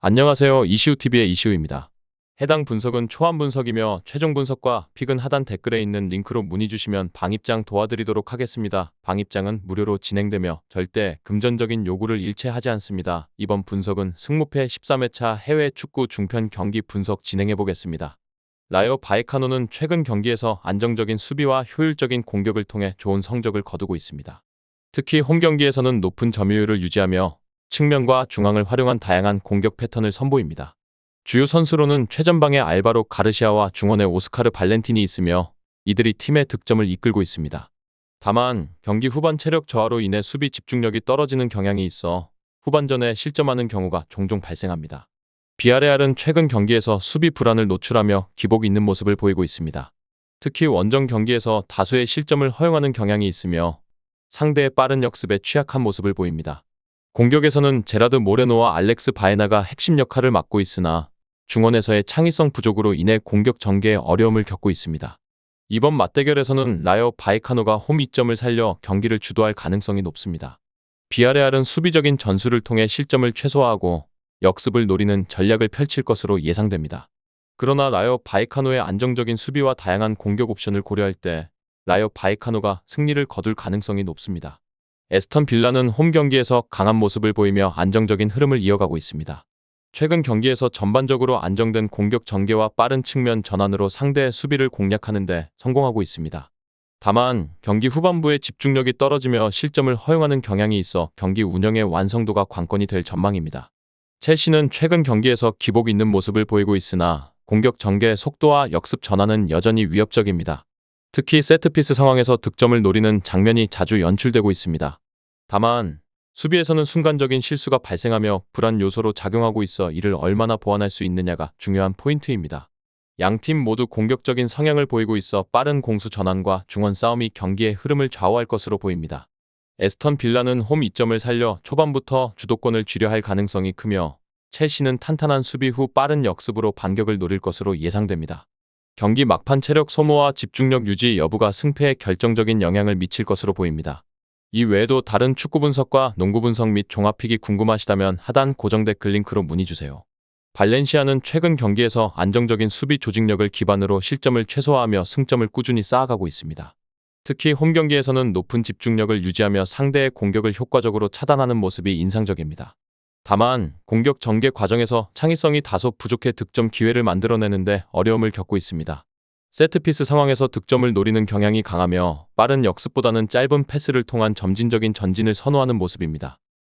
안녕하세요. 이시우TV의 이시우입니다. 해당 분석은 초안 분석이며 최종 분석과 픽은 하단 댓글에 있는 링크로 문의 주시면 방입장 도와드리도록 하겠습니다. 방입장은 무료로 진행되며 절대 금전적인 요구를 일체하지 않습니다. 이번 분석은 승무패 13회차 해외 축구 중편 경기 분석 진행해 보겠습니다. 라요 바이카노는 최근 경기에서 안정적인 수비와 효율적인 공격을 통해 좋은 성적을 거두고 있습니다. 특히 홈 경기에서는 높은 점유율을 유지하며 측면과 중앙을 활용한 다양한 공격 패턴을 선보입니다. 주요 선수로는 최전방의 알바로 가르시아와 중원의 오스카르 발렌틴이 있으며 이들이 팀의 득점을 이끌고 있습니다. 다만 경기 후반 체력 저하로 인해 수비 집중력이 떨어지는 경향이 있어 후반전에 실점하는 경우가 종종 발생합니다. 비아레알은 최근 경기에서 수비 불안을 노출하며 기복 있는 모습을 보이고 있습니다. 특히 원정 경기에서 다수의 실점을 허용하는 경향이 있으며 상대의 빠른 역습에 취약한 모습을 보입니다. 공격에서는 제라드 모레노와 알렉스 바에나가 핵심 역할을 맡고 있으나 중원에서의 창의성 부족으로 인해 공격 전개에 어려움을 겪고 있습니다. 이번 맞대결에서는 라요 바이카노가 홈 이점을 살려 경기를 주도할 가능성이 높습니다. 비아레알은 수비적인 전술을 통해 실점을 최소화하고 역습을 노리는 전략을 펼칠 것으로 예상됩니다. 그러나 라요 바이카노의 안정적인 수비와 다양한 공격 옵션을 고려할 때 라요 바이카노가 승리를 거둘 가능성이 높습니다. 에스턴 빌라는 홈 경기에서 강한 모습을 보이며 안정적인 흐름을 이어가고 있습니다. 최근 경기에서 전반적으로 안정된 공격 전개와 빠른 측면 전환으로 상대의 수비를 공략하는 데 성공하고 있습니다. 다만 경기 후반부에 집중력이 떨어지며 실점을 허용하는 경향이 있어 경기 운영의 완성도가 관건이 될 전망입니다. 첼시는 최근 경기에서 기복 있는 모습을 보이고 있으나 공격 전개의 속도와 역습 전환은 여전히 위협적입니다. 특히 세트피스 상황에서 득점을 노리는 장면이 자주 연출되고 있습니다. 다만 수비에서는 순간적인 실수가 발생하며 불안 요소로 작용하고 있어 이를 얼마나 보완할 수 있느냐가 중요한 포인트입니다. 양팀 모두 공격적인 성향을 보이고 있어 빠른 공수 전환과 중원 싸움이 경기의 흐름을 좌우할 것으로 보입니다. 에스턴 빌라는 홈 이점을 살려 초반부터 주도권을 쥐려 할 가능성이 크며 첼시는 탄탄한 수비 후 빠른 역습으로 반격을 노릴 것으로 예상됩니다. 경기 막판 체력 소모와 집중력 유지 여부가 승패에 결정적인 영향을 미칠 것으로 보입니다. 이 외에도 다른 축구 분석과 농구 분석 및 종합픽이 궁금하시다면 하단 고정 댓글 링크로 문의주세요. 발렌시아는 최근 경기에서 안정적인 수비 조직력을 기반으로 실점을 최소화하며 승점을 꾸준히 쌓아가고 있습니다. 특히 홈 경기에서는 높은 집중력을 유지하며 상대의 공격을 효과적으로 차단하는 모습이 인상적입니다. 다만 공격 전개 과정에서 창의성이 다소 부족해 득점 기회를 만들어내는데 어려움을 겪고 있습니다. 세트피스 상황에서 득점을 노리는 경향이 강하며 빠른 역습보다는 짧은 패스를 통한 점진적인 전진을 선호하는 모습입니다.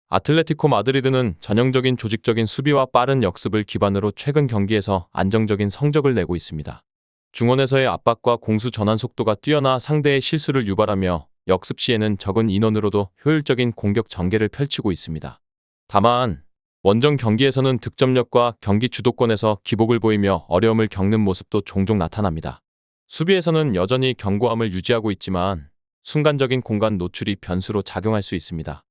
아틀레티코 마드리드는 전형적인 조직적인 수비와 빠른 역습을 기반으로 최근 경기에서 안정적인 성적을 내고 있습니다. 중원에서의 압박과 공수 전환 속도가 뛰어나 상대의 실수를 유발하며 역습 시에는 적은 인원으로도 효율적인 공격 전개를 펼치고 있습니다. 다만 원정 경기에서는 득점력과 경기 주도권에서 기복을 보이며 어려움을 겪는 모습도 종종 나타납니다. 수비에서는 여전히 견고함을 유지하고 있지만 순간적인 공간 노출이 변수로 작용할 수 있습니다.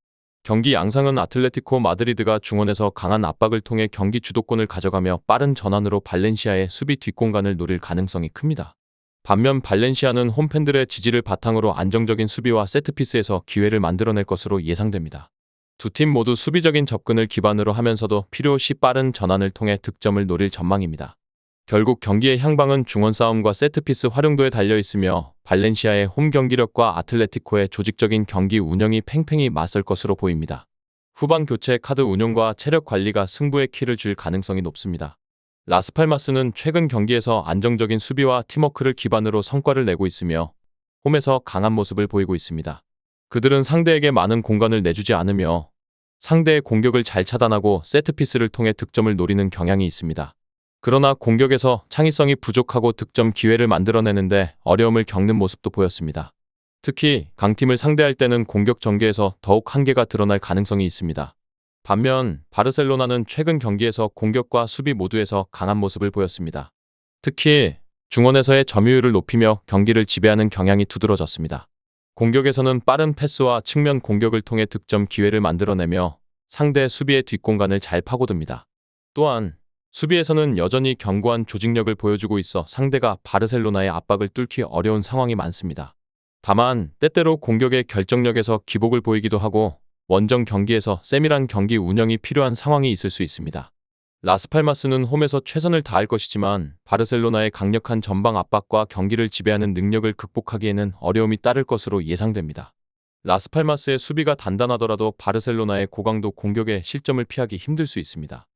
경기 양상은 아틀레티코 마드리드가 중원에서 강한 압박을 통해 경기 주도권을 가져가며 빠른 전환으로 발렌시아의 수비 뒷공간을 노릴 가능성이 큽니다. 반면 발렌시아는 홈팬들의 지지를 바탕으로 안정적인 수비와 세트피스에서 기회를 만들어낼 것으로 예상됩니다. 두 팀 모두 수비적인 접근을 기반으로 하면서도 필요시 빠른 전환을 통해 득점을 노릴 전망입니다. 결국 경기의 향방은 중원 싸움과 세트피스 활용도에 달려있으며 발렌시아의 홈 경기력과 아틀레티코의 조직적인 경기 운영이 팽팽히 맞설 것으로 보입니다. 후반 교체 카드 운용과 체력 관리가 승부의 키를 줄 가능성이 높습니다. 라스팔마스는 최근 경기에서 안정적인 수비와 팀워크를 기반으로 성과를 내고 있으며 홈에서 강한 모습을 보이고 있습니다. 그들은 상대에게 많은 공간을 내주지 않으며 상대의 공격을 잘 차단하고 세트피스를 통해 득점을 노리는 경향이 있습니다. 그러나 공격에서 창의성이 부족하고 득점 기회를 만들어내는데 어려움을 겪는 모습도 보였습니다. 특히 강팀을 상대할 때는 공격 전개에서 더욱 한계가 드러날 가능성이 있습니다. 반면 바르셀로나는 최근 경기에서 공격과 수비 모두에서 강한 모습을 보였습니다. 특히 중원에서의 점유율을 높이며 경기를 지배하는 경향이 두드러졌습니다. 공격에서는 빠른 패스와 측면 공격을 통해 득점 기회를 만들어내며 상대 수비의 뒷공간을 잘 파고듭니다. 또한 수비에서는 여전히 견고한 조직력을 보여주고 있어 상대가 바르셀로나의 압박을 뚫기 어려운 상황이 많습니다. 다만 때때로 공격의 결정력에서 기복을 보이기도 하고 원정 경기에서 세밀한 경기 운영이 필요한 상황이 있을 수 있습니다. 라스팔마스는 홈에서 최선을 다할 것이지만 바르셀로나의 강력한 전방 압박과 경기를 지배하는 능력을 극복하기에는 어려움이 따를 것으로 예상됩니다. 라스팔마스의 수비가 단단하더라도 바르셀로나의 고강도 공격에 실점을 피하기 힘들 수 있습니다.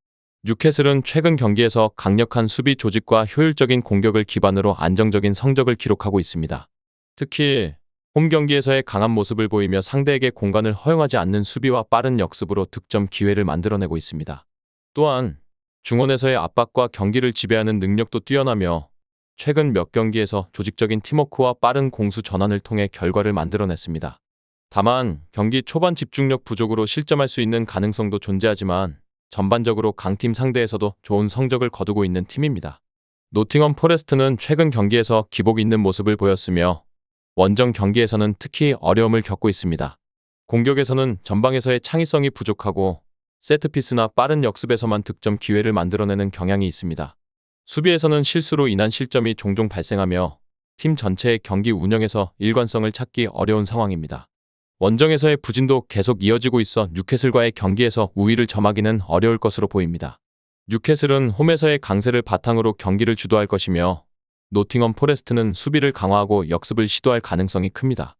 뉴캐슬은 최근 경기에서 강력한 수비 조직과 효율적인 공격을 기반으로 안정적인 성적을 기록하고 있습니다. 특히 홈 경기에서의 강한 모습을 보이며 상대에게 공간을 허용하지 않는 수비와 빠른 역습으로 득점 기회를 만들어내고 있습니다. 또한 중원에서의 압박과 경기를 지배하는 능력도 뛰어나며 최근 몇 경기에서 조직적인 팀워크와 빠른 공수 전환을 통해 결과를 만들어냈습니다. 다만 경기 초반 집중력 부족으로 실점할 수 있는 가능성도 존재하지만 전반적으로 강팀 상대에서도 좋은 성적을 거두고 있는 팀입니다. 노팅엄 포레스트는 최근 경기에서 기복 있는 모습을 보였으며 원정 경기에서는 특히 어려움을 겪고 있습니다. 공격에서는 전방에서의 창의성이 부족하고 세트피스나 빠른 역습에서만 득점 기회를 만들어내는 경향이 있습니다. 수비에서는 실수로 인한 실점이 종종 발생하며 팀 전체의 경기 운영에서 일관성을 찾기 어려운 상황입니다. 원정에서의 부진도 계속 이어지고 있어 뉴캐슬과의 경기에서 우위를 점하기는 어려울 것으로 보입니다. 뉴캐슬은 홈에서의 강세를 바탕으로 경기를 주도할 것이며 노팅엄 포레스트는 수비를 강화하고 역습을 시도할 가능성이 큽니다.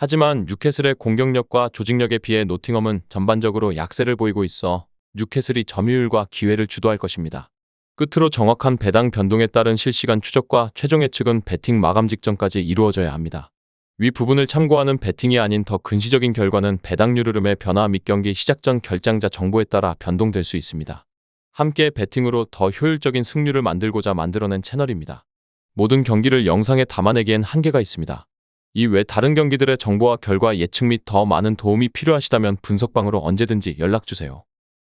하지만 뉴캐슬의 공격력과 조직력에 비해 노팅엄은 전반적으로 약세를 보이고 있어 뉴캐슬이 점유율과 기회를 주도할 것입니다. 끝으로 정확한 배당 변동에 따른 실시간 추적과 최종 예측은 배팅 마감 직전까지 이루어져야 합니다. 위 부분을 참고하는 배팅이 아닌 더 근시적인 결과는 배당률 흐름의 변화 및 경기 시작 전 결장자 정보에 따라 변동될 수 있습니다. 함께 배팅으로 더 효율적인 승률을 만들고자 만들어낸 채널입니다. 모든 경기를 영상에 담아내기엔 한계가 있습니다. 이 외 다른 경기들의 정보와 결과 예측 및 더 많은 도움이 필요하시다면 분석방으로 언제든지 연락주세요.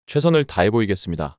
최선을 다해 보이겠습니다.